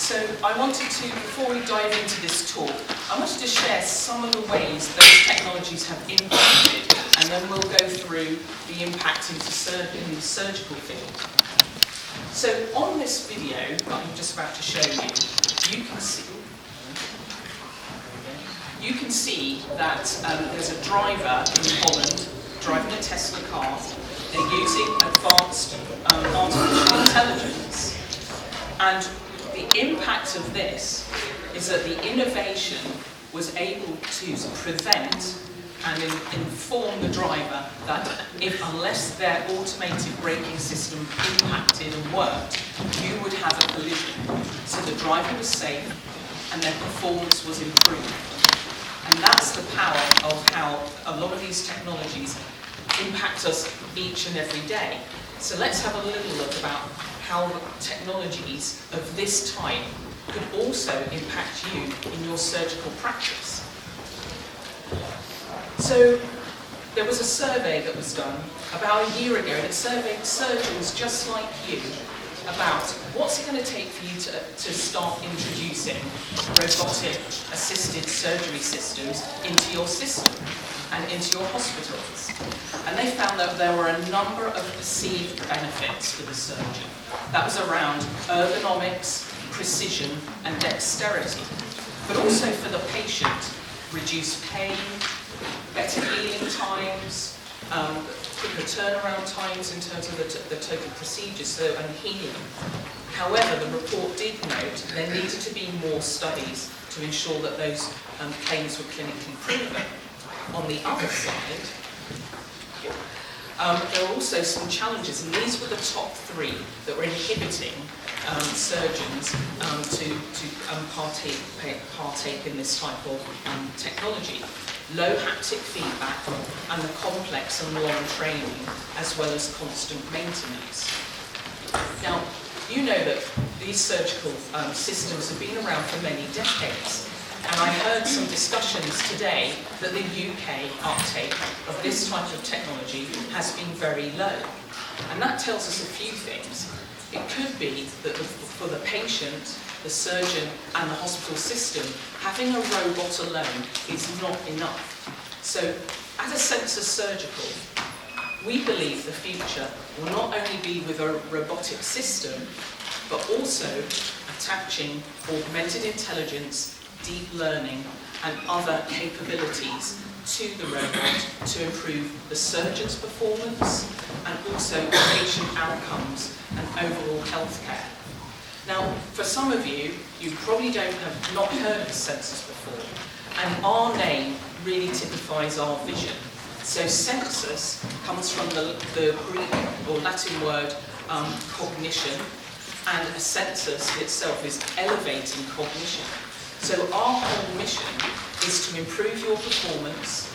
So I wanted to, before we dive into this talk, I wanted to share some of the ways those technologies have impacted, and then we'll go through the impact in the surgical field. So on this video that I'm just about to show you, you can see that there's a driver in Holland driving a Tesla car. They're using advanced artificial intelligence. And the impact of this is that the innovation was able to prevent and inform the driver that unless their automated braking system impacted and worked, you would have a collision. So the driver was safe and their performance was improved. And that's the power of how a lot of these technologies impact us each and every day. So let's have a little look about how technologies of this type could also impact you in your surgical practice. So there was a survey that was done about a year ago, and it surveyed surgeons just like you about what's it going to take for you to start introducing robotic assisted surgery systems into your system and into your hospitals. And they found that there were a number of perceived benefits for the surgeon. That was around ergonomics, precision and dexterity, but also for the patient, reduced pain, better healing times, quicker turnaround times in terms of the total procedures and healing. However, the report did note there needed to be more studies to ensure that those claims were clinically proven. On the other side, there were also some challenges, and these were the top three that were inhibiting surgeons to partake in this type of technology. Low haptic feedback and the complex and long training, as well as constant maintenance. Now, you know that these surgical systems have been around for many decades, and I heard some discussions today that the UK uptake of this type of technology has been very low. And that tells us a few things. It could be that for the patient, the surgeon and the hospital system, having a robot alone is not enough. So at Asensus Surgical, we believe the future will not only be with a robotic system, but also attaching augmented intelligence, deep learning and other capabilities to the robot to improve the surgeon's performance and also patient outcomes and overall healthcare. Now, for some of you, you probably have not heard of Asensus before, and our name really typifies our vision. So Sensus comes from the Greek or Latin word cognition, and Asensus itself is elevating cognition. So our whole mission is to improve your performance,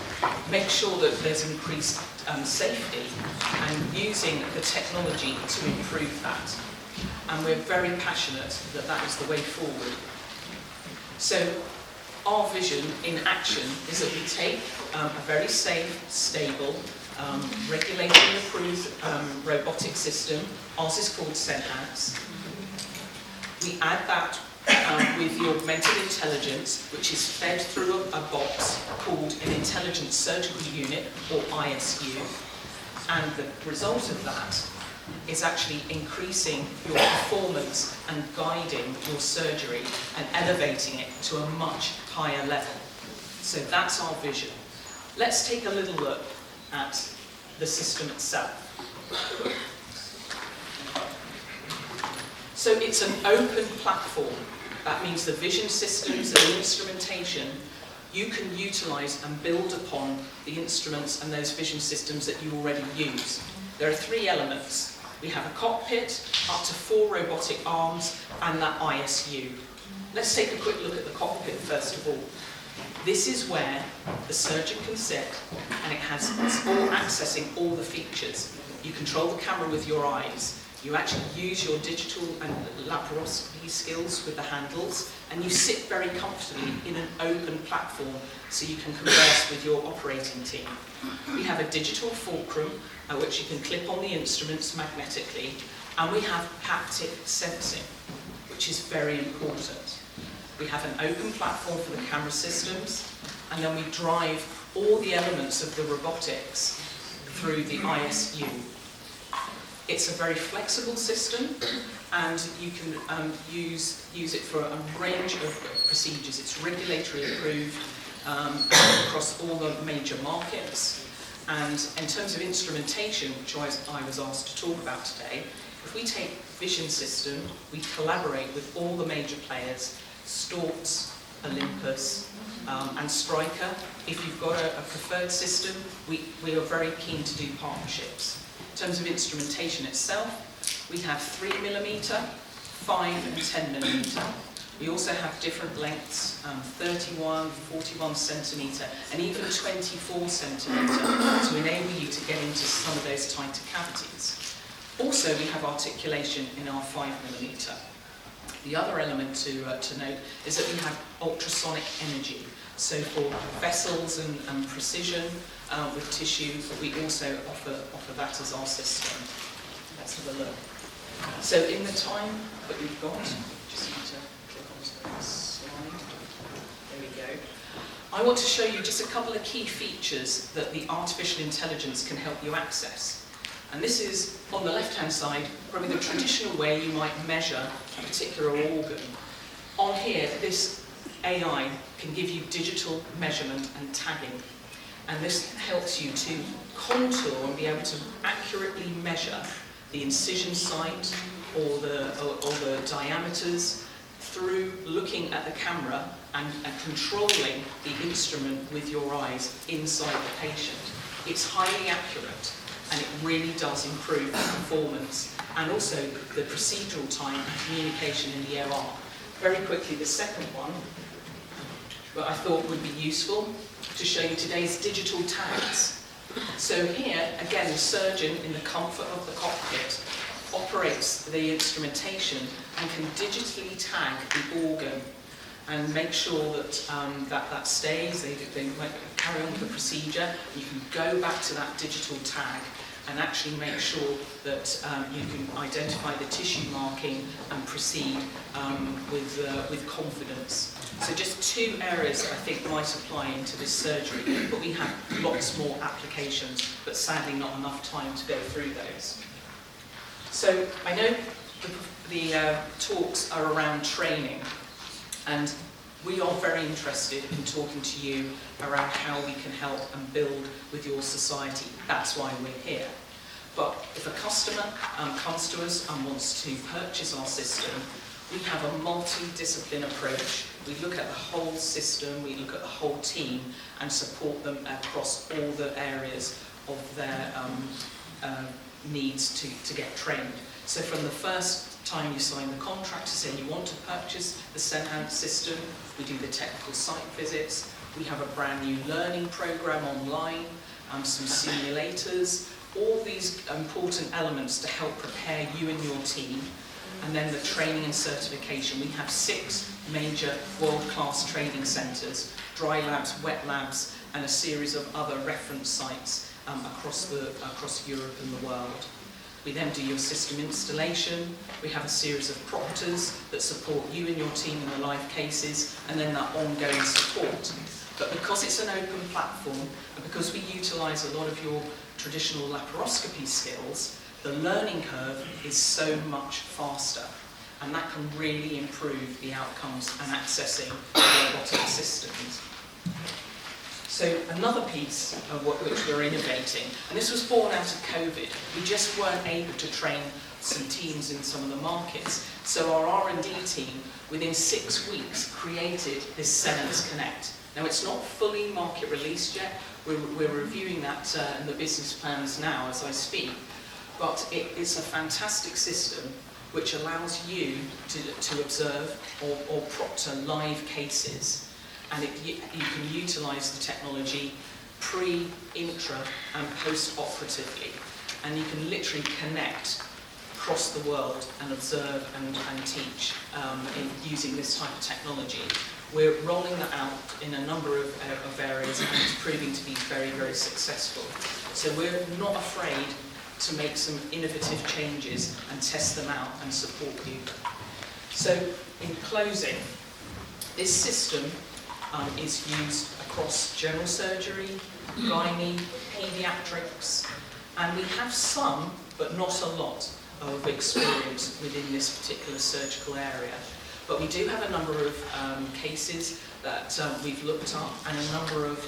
make sure that there's increased safety, and using the technology to improve that. And we're very passionate that that is the way forward. So our vision in action is that we take a very safe, stable, regulatory approved robotic system. Ours is called Senhance. We add that with the augmented intelligence, which is fed through a box called an Intelligent Surgical Unit, or ISU. And the result of that is actually increasing your performance and guiding your surgery and elevating it to a much higher level. So that's our vision. Let's take a little look at the system itself. So it's an open platform. That means the vision systems and the instrumentation, you can utilize and build upon the instruments and those vision systems that you already use. There are three elements. We have a cockpit, up to 4 robotic arms, and that ISU. Let's take a quick look at the cockpit first of all. This is where the surgeon can sit, and it's all accessing all the features. You control the camera with your eyes. You actually use your digital and laparoscopy skills with the handles, and you sit very comfortably in an open platform so you can converse with your operating team. We have a digital fulcrum which you can clip on the instruments magnetically, and we have haptic sensing. which is very important. We have an open platform for the camera systems, and then we drive all the elements of the robotics through the ISU. It's a very flexible system, and you can use it for a range of procedures. It's regulatory approved across all the major markets. And in terms of instrumentation, which I was asked to talk about today, if we take vision system, we collaborate with all the major players, Storz, Olympus, and Stryker. If you've got a preferred system, we are very keen to do partnerships. In terms of instrumentation itself, we have 3mm, 5 and 10mm. We also have different lengths, 31, 41 centimetre, and even 24 centimetre to enable you to get into some of those tighter cavities. Also, we have articulation in our 5mm. The other element to note is that we have ultrasonic energy. So for vessels and precision with tissue, we also offer that as our system. Let's have a look. So in the time that we've got, just need to click onto the slide. There we go. I want to show you just a couple of key features that the artificial intelligence can help you access. And this is, on the left-hand side, probably the traditional way you might measure a particular organ. On here, this AI can give you digital measurement and tagging. And this helps you to contour and be able to accurately measure the incision site or the diameters through looking at the camera and controlling the instrument with your eyes inside the patient. It's highly accurate, and it really does improve the performance and also the procedural time and communication in the OR. Very quickly, the second one, what I thought would be useful to show you today's digital tags. So here, again, the surgeon in the comfort of the cockpit operates the instrumentation and can digitally tag the organ and make sure that that stays, they carry on with the procedure. You can go back to that digital tag and actually make sure that you can identify the tissue marking and proceed with confidence. So just two areas that I think might apply into this surgery, but we have lots more applications, but sadly not enough time to go through those. So I know the talks are around training, and we are very interested in talking to you around how we can help and build with your society. That's why we're here. But if a customer comes to us and wants to purchase our system, we have a multi-discipline approach. We look at the whole system, we look at the whole team, and support them across all the areas of their needs to get trained. So from the first time you sign the contract to say you want to purchase the Senhance system, we do the technical site visits, we have a brand new learning program online, some simulators, all these important elements to help prepare you and your team. And then the training and certification. We have 6 major world-class training centres, dry labs, wet labs, and a series of other reference sites across Europe and the world. We then do your system installation. We have a series of proctors that support you and your team in the live cases, and then that ongoing support. But because it's an open platform, and because we utilise a lot of your traditional laparoscopy skills, the learning curve is so much faster, and that can really improve the outcomes and accessing robotic systems. So another piece of which we're innovating, and this was born out of COVID, we just weren't able to train some teams in some of the markets. So our R&D team, within 6 weeks, created this Senhance Connect. Now it's not fully market released yet, we're reviewing that in the business plans now as I speak. But it's a fantastic system which allows you to observe or proctor live cases. And you can utilise the technology pre, intra and post-operatively. And you can literally connect across the world and observe and teach using this type of technology. We're rolling that out in a number of areas, and it's proving to be very, very successful. So we're not afraid to make some innovative changes and test them out and support you. So in closing, this system is used across general surgery, gynae, paediatrics, and we have some, but not a lot, of experience within this particular surgical area. But we do have a number of cases that we've looked up, and a number of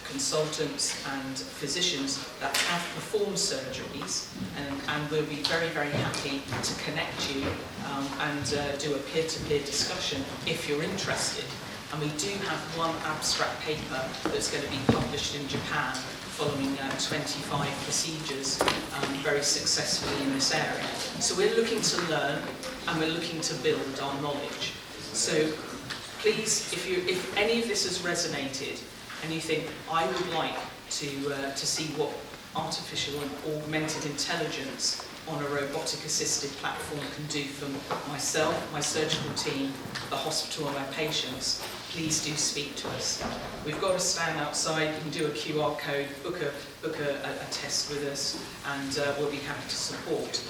consultants and physicians that have performed surgeries, and we'll be very, very happy to connect you and do a peer-to-peer discussion if you're interested. And we do have one abstract paper that's going to be published in Japan following 25 procedures very successfully in this area. So we're looking to learn and we're looking to build our knowledge. So please, if any of this has resonated and you think, I would like to see what artificial and augmented intelligence on a robotic assisted platform can do for myself, my surgical team, the hospital and our patients, please do speak to us. We've got a stand outside, you can do a QR code, book a test with us, and we'll be happy to support.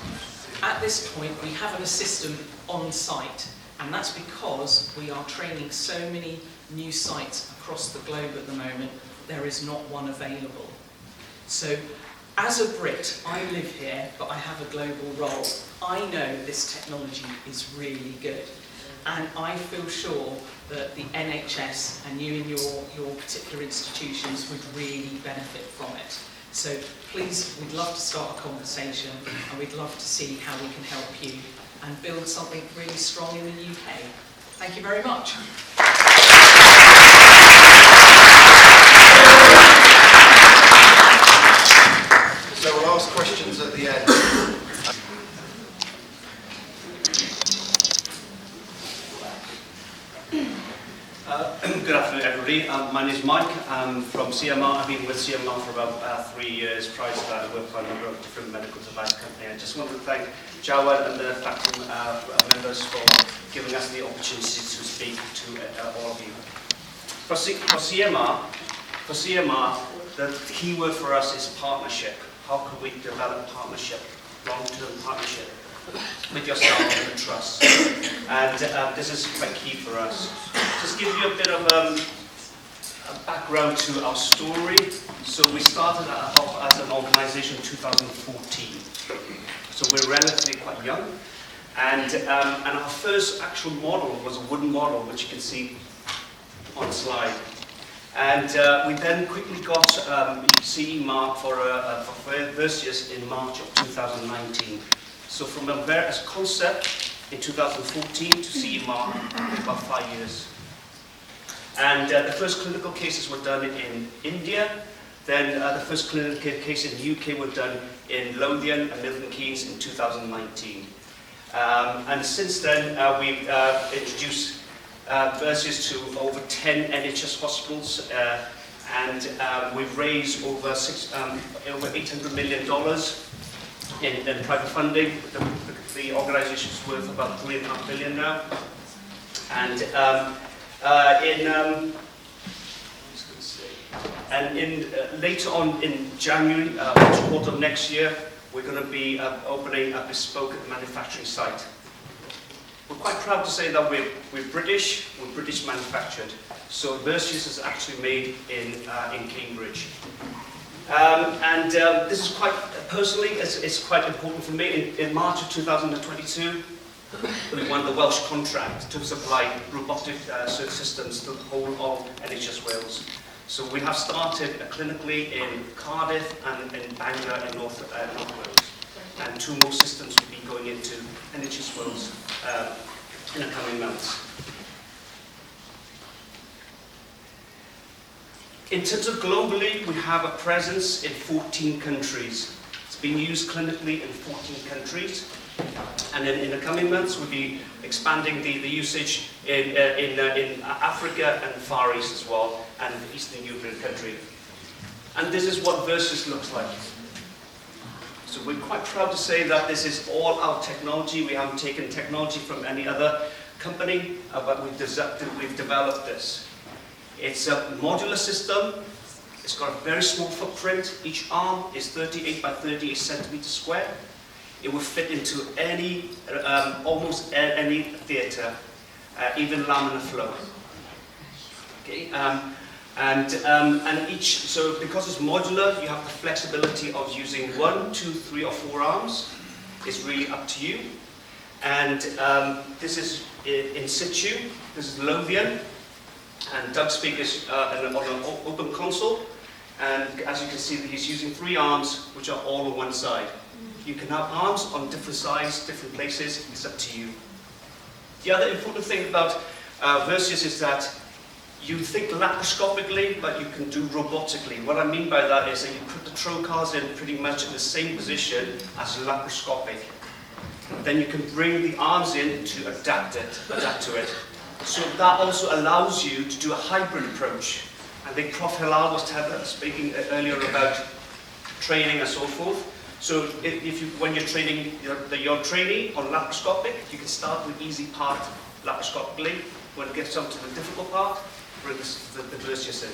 At this point, we have an assistant on site, and that's because we are training so many new sites across the globe at the moment, there is not one available. So, as a Brit, I live here, but I have a global role. I know this technology is really good. And I feel sure that the NHS and you in your particular institutions would really benefit from it. So please, we'd love to start a conversation, and we'd love to see how we can help you and build something really strong in the UK. Thank you very much. So we'll ask questions at the end. Good afternoon, everybody. My name is Mike. I'm from CMR. I've been with CMR for about 3 years. Prior to that, I worked for a number of different medical device companies. I just want to thank Jawad and the faculty members for giving us the opportunity to speak to all of you. For CMR, the key word for us is partnership. How can we develop partnership, long-term partnership with yourself and trust? And this is quite key for us. Just give you a bit of a background to our story. So we started off as an organization in 2014. So we're relatively quite young. And our first actual model was a wooden model, which you can see on the slide. And we then quickly got CE mark for Versius in March of 2019. So from a concept in 2014 to CE mark in about 5 years. And the first clinical cases were done in India. Then the first clinical case in the UK were done in Lothian and Milton Keynes in 2019. And since then, we've introduced Versius to over 10 NHS hospitals, and we've raised over $800 million in private funding. The organisation's worth about $3.5 billion now. And later on in January, first quarter of next year, we're going to be opening a bespoke manufacturing site. We're quite proud to say that we're British manufactured. So Versius is actually made in Cambridge. This is quite, personally, it's quite important for me. In March of 2022, we won the Welsh contract to supply robotic systems to the whole of NHS Wales. So we have started clinically in Cardiff and in Bangor in North Wales. And 2 more systems will be going into NHS Wales in the coming months. In terms of globally, we have a presence in 14 countries. It's been used clinically in 14 countries. And then in the coming months, we'll be expanding the usage in Africa and Far East as well, and Eastern European country. And this is what Versius looks like. So we're quite proud to say that this is all our technology. We haven't taken technology from any other company, but we've developed this. It's a modular system. It's got a very small footprint. Each arm is 38 by 38 centimeters square. It will fit into any, almost any theatre, even laminar flow. Okay, and each, so because it's modular, you have the flexibility of using 1, 2, 3 or 4 arms. It's really up to you. And this is in situ, this is Lothian, and Doug speaks on an open console. And as you can see, he's using 3 arms, which are all on one side. You can have arms on different sides, different places, it's up to you. The other important thing about Versius is that you think laparoscopically, but you can do robotically. What I mean by that is that you put the trocars in pretty much in the same position as laparoscopic. Then you can bring the arms in to adapt to it. So that also allows you to do a hybrid approach. I think Prof. Hilal was speaking earlier about training and so forth. So when you're training your trainee on laparoscopic, you can start with easy part laparoscopically. When it gets on to the difficult part, bring the Versius in.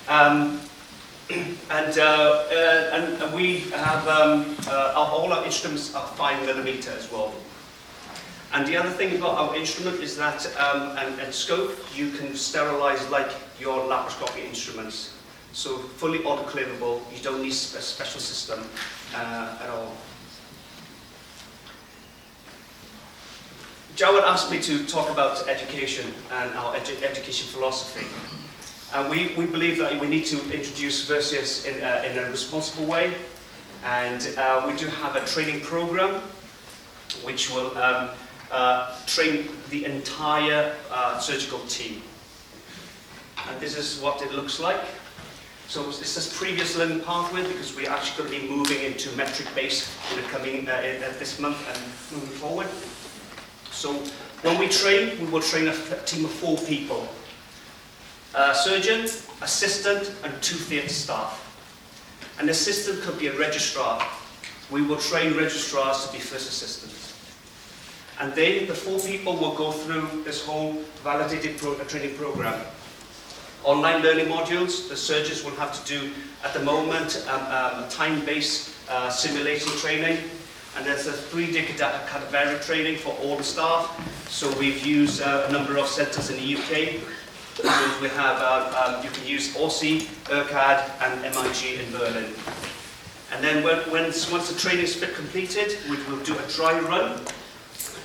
And we have all our instruments are 5mm as well. And the other thing about our instrument is that, and scope, you can sterilize like your laparoscopic instruments. So fully autoclavable, you don't need a special system at all. Jawad asked me to talk about education and our education philosophy. And we believe that we need to introduce Versius in a responsible way. And we do have a training program which will train the entire surgical team. And this is what it looks like. So this is previous learning pathway, because we're actually going to be moving into metric-based in the coming this month and moving forward. So when we train, we will train a team of 4 people. A surgeon, assistant, and 2 theatre staff. An assistant could be a registrar. We will train registrars to be first assistants. And then the 4 people will go through this whole validated training program. Online learning modules, the surgeons will have to do, at the moment, time-based simulation training. And there's a 3-day cadaveric training for all the staff. So we've used a number of centres in the UK. So we have, you can use Aussie, ERCAD, and MIG in Berlin. And then once the training is completed, we will do a dry run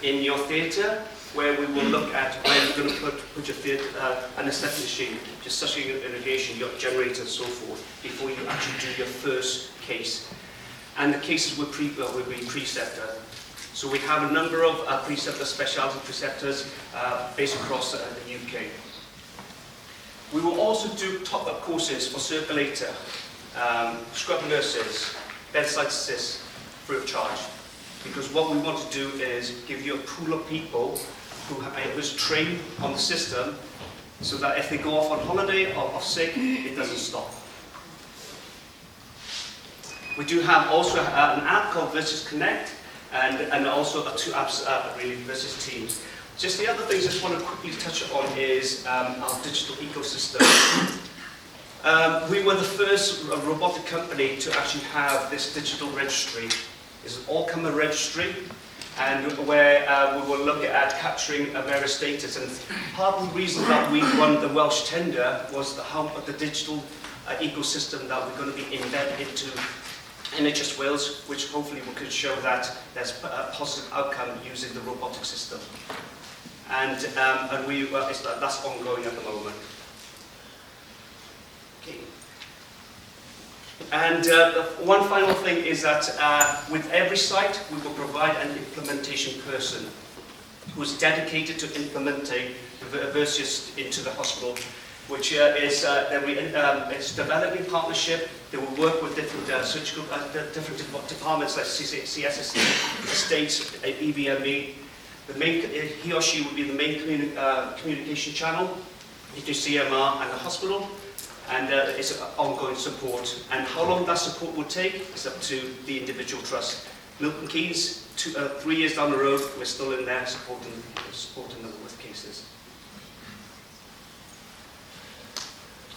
in your theatre, where we will look at where you're going to put your theatre, anaesthetic machine, your suctioning irrigation, your generator, and so forth, before you actually do your first case. And the cases will be preceptor. So we have a number of preceptors, specialty preceptors, based across the UK. We will also do top-up courses for circulator, scrub nurses, bedside assists, free of charge. Because what we want to do is give you a pool of people who is trained on the system, so that if they go off on holiday or off sick, it doesn't stop. We do have also an app called Versius Connect, and also 2 apps, really, Versius Teams. Just the other things I just want to quickly touch on is our digital ecosystem. We were the first robotic company to actually have this digital registry. It's an all-comer registry, and where we will look at capturing various data. And part of the reason that we won the Welsh tender was the digital ecosystem that we're going to be embedded into NHS Wales, which hopefully we could show that there's a positive outcome using the robotic system. And that's ongoing at the moment. Okay. And one final thing is that with every site, we will provide an implementation person who is dedicated to implementing Versius into the hospital, which is it's developing partnership. They will work with different surgical different departments like CSS, estates, EBME. He or she will be the main communication channel between CMR and the hospital, and it's ongoing support. And how long that support will take is up to the individual trust. Milton Keynes, 3 years down the road, we're still in there supporting them with cases.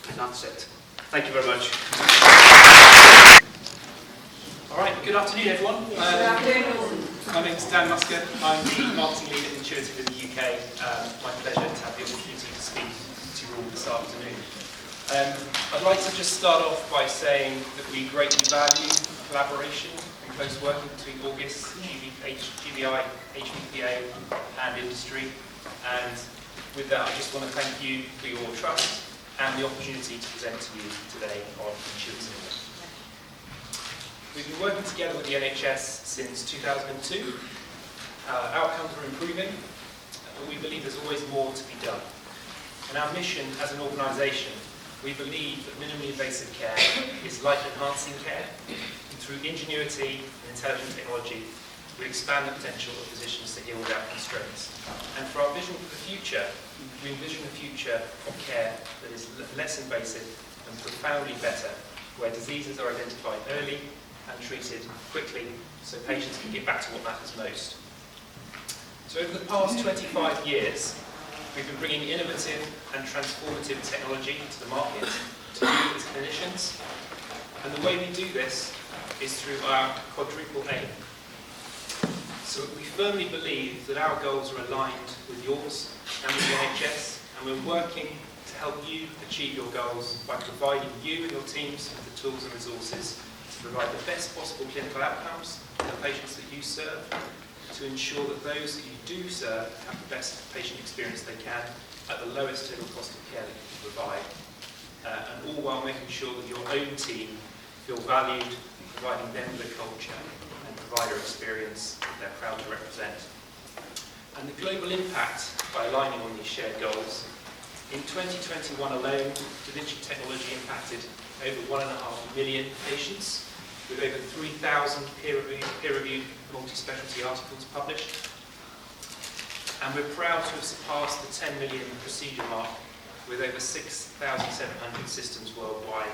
And that's it. Thank you very much. All right, good afternoon everyone. My name is Dan Musker. I'm the marketing lead at Intuitive in the UK. My pleasure to have the opportunity to speak to you all this afternoon. I'd like to just start off by saying that we greatly value collaboration and close working between August, GBIHPBA and industry. And with that, I just want to thank you for your trust and the opportunity to present to you today on Intuitive. We've been working together with the NHS since 2002. Outcomes are improving, but we believe there's always more to be done. And our mission as an organisation, we believe that minimally invasive care is life-enhancing care, and through ingenuity and intelligent technology, we expand the potential of physicians to heal without constraints. And for our vision for the future, we envision a future of care that is less invasive and profoundly better, where diseases are identified early and treated quickly so patients can get back to what matters most. So over the past 25 years, we've been bringing innovative and transformative technology to the market, to you as clinicians. And the way we do this is through our quadruple aim. So we firmly believe that our goals are aligned with yours and with the NHS, and we're working to help you achieve your goals by providing you and your teams with the tools and resources to provide the best possible clinical outcomes for the patients that you serve, to ensure that those that you do serve have the best patient experience they can at the lowest total cost of care that you can provide, and all while making sure that your own team feel valued, providing them the culture and provider experience that they're proud to represent. And the global impact by aligning on these shared goals. In 2021 alone, DaVinci technology impacted over 1.5 million patients, with over 3,000 peer-reviewed multi-specialty articles published. And we're proud to have surpassed the 10 million procedure mark with over 6,700 systems worldwide,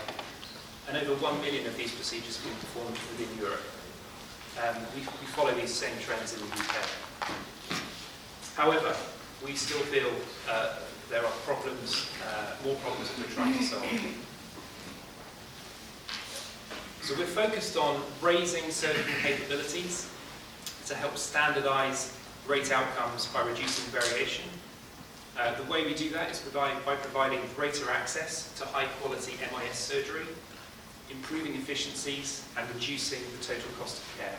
and over 1 million of these procedures being performed within Europe. We follow these same trends in the UK. However, we still feel there are problems, more problems that we're trying to solve. So we're focused on raising surgical capabilities to help standardise great outcomes by reducing variation. The way we do that is by providing greater access to high-quality MIS surgery, improving efficiencies and reducing the total cost of care.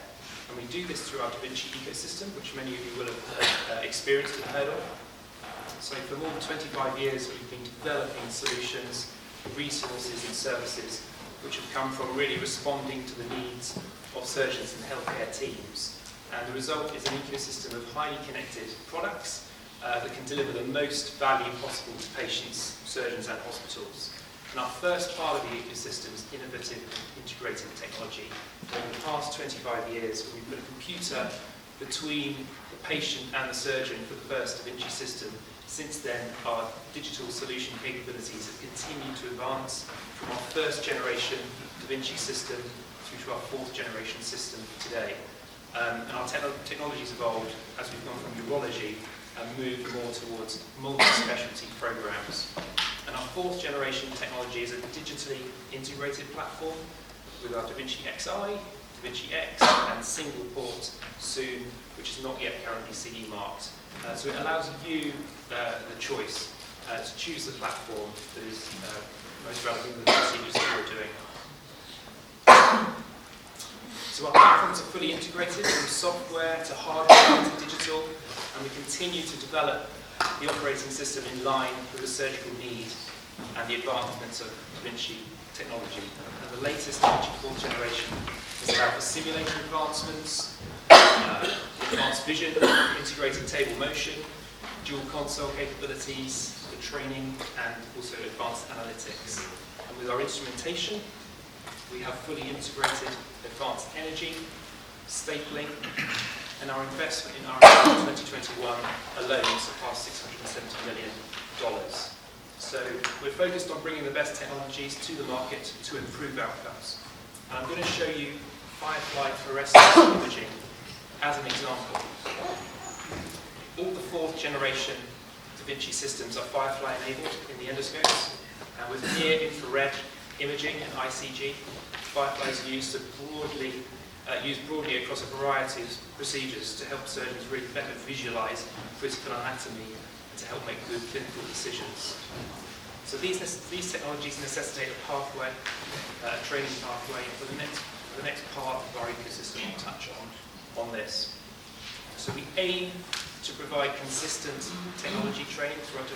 And we do this through our DaVinci ecosystem, which many of you will have experienced and heard of. So for more than 25 years, we've been developing solutions, resources and services which have come from really responding to the needs of surgeons and healthcare teams. And the result is an ecosystem of highly connected products that can deliver the most value possible to patients, surgeons and hospitals. And our first part of the ecosystem is innovative and integrated technology. Over the past 25 years, we've put a computer between the patient and the surgeon for the first DaVinci system. Since then, our digital solution capabilities have continued to advance from our first generation DaVinci system through to our fourth generation system today. And our technology's evolved as we've gone from urology and moved more towards multi-specialty programs. And our fourth generation technology is a digitally integrated platform with our DaVinci Xi, DaVinci X and single port soon, which is not yet currently CE marked. So it allows you the choice to choose the platform that is most relevant to the procedures that you're doing. So our platforms are fully integrated from software to hardware to digital, and we continue to develop the operating system in line with the surgical need and the advancements of DaVinci technology. And the latest DaVinci 4th generation is allowed for simulator advancements, advanced vision, integrated table motion, dual console capabilities for training, and also advanced analytics. And with our instrumentation, we have fully integrated advanced energy, stapling, and our investment in R&D in 2021 alone surpassed $670 million. So we're focused on bringing the best technologies to the market to improve outcomes. And I'm going to show you firefly fluorescence imaging as an example. All the fourth generation DaVinci systems are firefly enabled in the endoscopes, and with near infrared imaging and ICG, firefly is used to broadly used broadly across a variety of procedures to help surgeons really better visualise critical anatomy and to help make good clinical decisions. So these technologies necessitate a pathway, a training pathway for the next part of our ecosystem we'll touch on this. So we aim to provide consistent technology training through our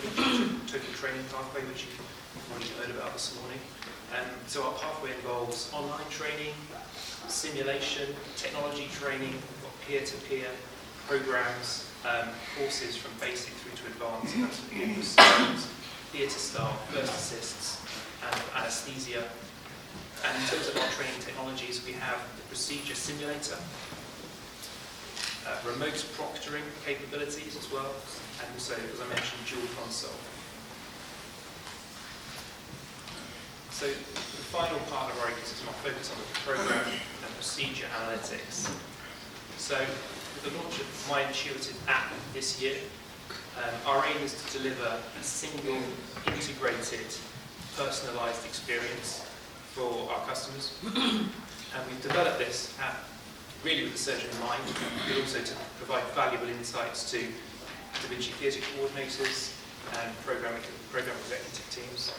total training pathway, which you've already heard about this morning. So our pathway involves online training, simulation, technology training, we've got peer-to-peer programs, courses from basic through to advanced, and that's looking at surgeons, theatre staff, first assists, and anaesthesia. And in terms of our training technologies, we have the procedure simulator, remote proctoring capabilities as well, and also, as I mentioned, dual console. So the final part of our ecosystem, I'll focus on the program and procedure analytics. So with the launch of My Intuitive app this year, our aim is to deliver a single, integrated, personalised experience for our customers. And we've developed this app really with the surgeon in mind, but also to provide valuable insights to DaVinci theatre coordinators and program executive teams.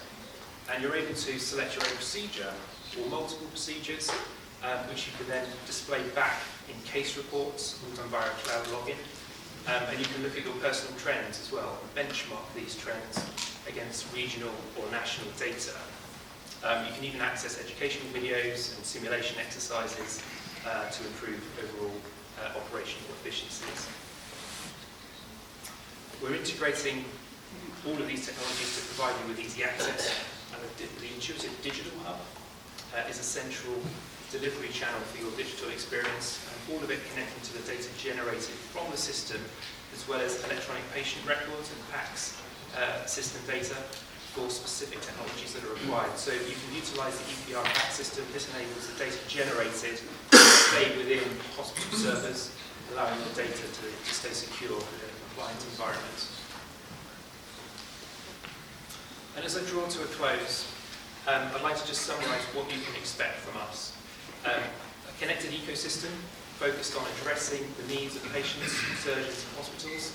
And you're able to select your own procedure or multiple procedures, which you can then display back in case reports, all done via a cloud login. And you can look at your personal trends as well, and benchmark these trends against regional or national data. You can even access educational videos and simulation exercises to improve overall operational efficiencies. We're integrating all of these technologies to provide you with easy access, and the Intuitive Digital Hub is a central delivery channel for your digital experience, and all of it connecting to the data generated from the system, as well as electronic patient records and PACS system data for specific technologies that are required. So you can utilise the EPR PACS system. This enables the data generated to stay within hospital servers, allowing the data to stay secure within a compliant environment. And as I draw to a close, I'd like to just summarise what you can expect from us. A connected ecosystem focused on addressing the needs of patients, surgeons and hospitals,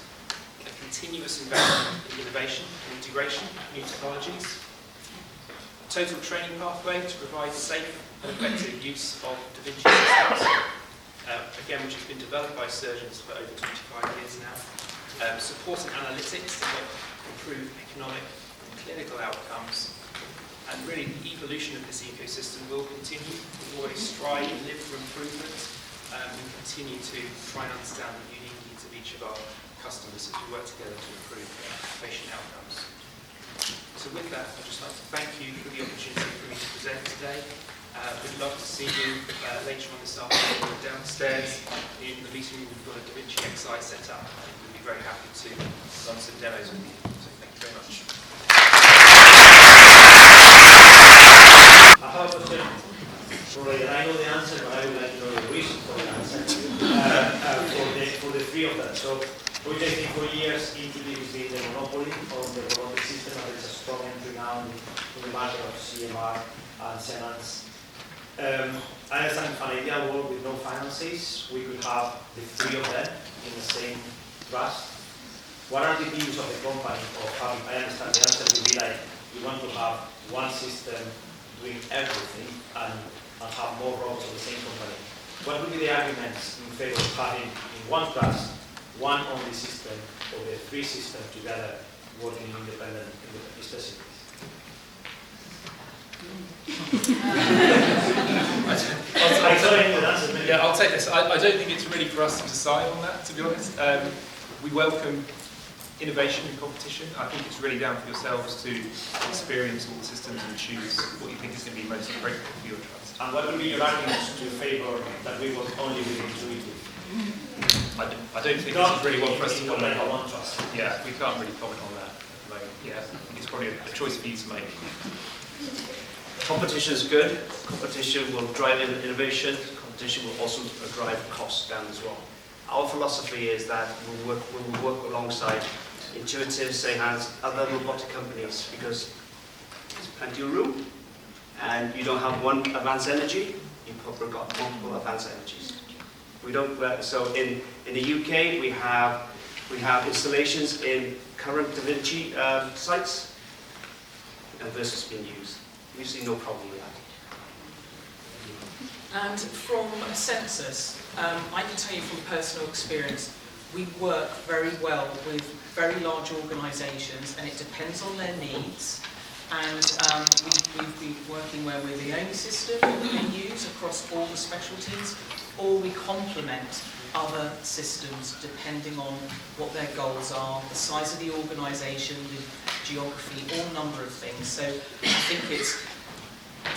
a continuous investment in innovation and integration of new technologies, a total training pathway to provide safe and effective use of DaVinci systems, again which has been developed by surgeons for over 25 years now, support and analytics to help improve economic and clinical outcomes. And really, the evolution of this ecosystem will continue. We always strive and live for improvement, and continue to try and understand the unique needs of each of our customers as we work together to improve patient outcomes. So with that, I'd just like to thank you for the opportunity for me to present today. We'd love to see you later on this afternoon downstairs in the meeting room. We've got a DaVinci XI set up, and we'll be very happy to run some demos with you. So thank you very much. I have a question. Sorry, I know the answer, but I would like to know the reason for the answer for the three of them. So, we think for years Intuitive has been the monopoly on the robotic system, and it's a strong entry now in the market of CMR and Senhance. I understand if an ideal world with no finances, we could have the three of them in the same trust. What are the views of the company of having, I understand the answer would be like, we want to have one system doing everything and have more roles of the same company. What would be the arguments in favor of having in one trust, one only system, or the three systems together working independent specialties? Yeah, I'll take this. I don't think it's really for us to decide on that, to be honest. We welcome innovation and competition. I think it's really down for yourselves to experience all the systems and choose what you think is going to be most appropriate for your trust. And what would be your arguments to favor that we work only with Intuitive? I don't think this is really one for us to comment on. One trust. Yeah, we can't really comment on that at the moment. Yeah, I think it's probably a choice for you to make. Competition is good. Competition will drive innovation. Competition will also drive costs down as well. Our philosophy is that we will work alongside Intuitive, Senhance, other robotic companies, because there's plenty of room, and you don't have one advanced energy, we've got multiple advanced energies. We don't. So in the UK, we have installations in current DaVinci sites, and Versius being used. We see no problem with that. And from Asensus, I can tell you from personal experience, we work very well with very large organisations, and it depends on their needs. And we've been working where we're the only system that we use across all the specialties, or we complement other systems depending on what their goals are, the size of the organisation, the geography, all number of things. So I think it's,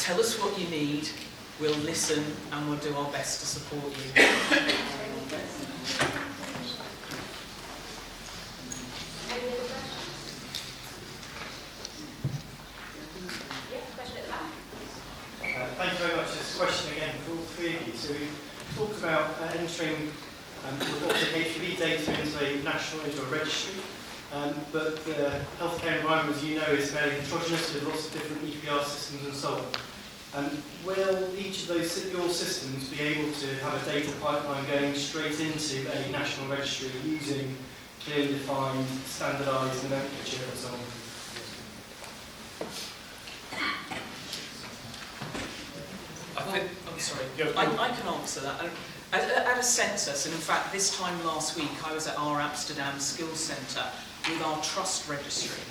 tell us what you need, we'll listen, and we'll do our best to support you. Thank you very much. This question again for all three of you. So we talked about entering robotic HPB data into a registry, but the healthcare environment, as you know, is fairly heterogeneous with lots of different EPR systems and so on. Will each of those your systems be able to have a data pipeline going straight into a national registry using clearly defined, standardised nomenclature and so on? I'm sorry, I can answer that. At Asensus, and in fact this time last week I was at our Amsterdam Skills Centre with our trust registry.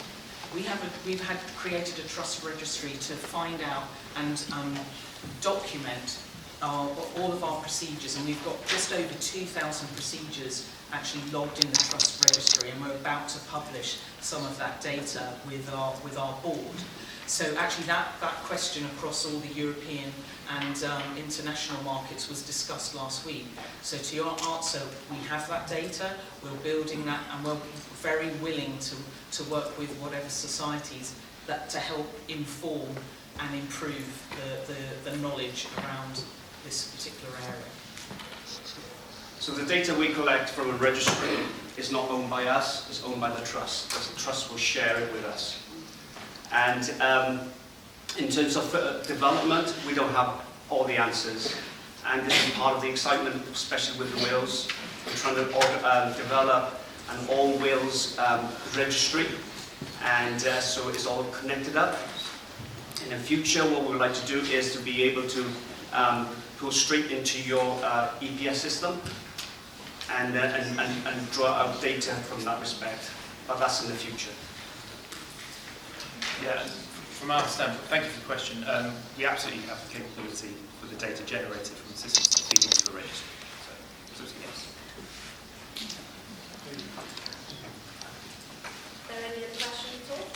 We've created a trust registry to find out and document all of our procedures, and we've got just over 2,000 procedures actually logged in the trust registry, and we're about to publish some of that data with our board. So actually that question across all the European and international markets was discussed last week. So to your answer, we have that data, we're building that, and we're very willing to work with whatever societies that to help inform and improve the knowledge around this particular area. So the data we collect from a registry is not owned by us, it's owned by the trust. The trust will share it with us. And in terms of development, we don't have all the answers. And this is part of the excitement, especially with the wills. We're trying to develop an all-wills registry, and so it's all connected up. In the future, what we would like to do is to be able to go straight into your EPS system and draw out data from that respect. But that's in the future. Yeah, from our standpoint, thank you for the question. We absolutely have the capability for the data generated from the systems to feed into the registry. So yes. Are there any other questions at all?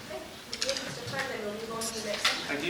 Okay, Mr. Franklin, we'll move on to the next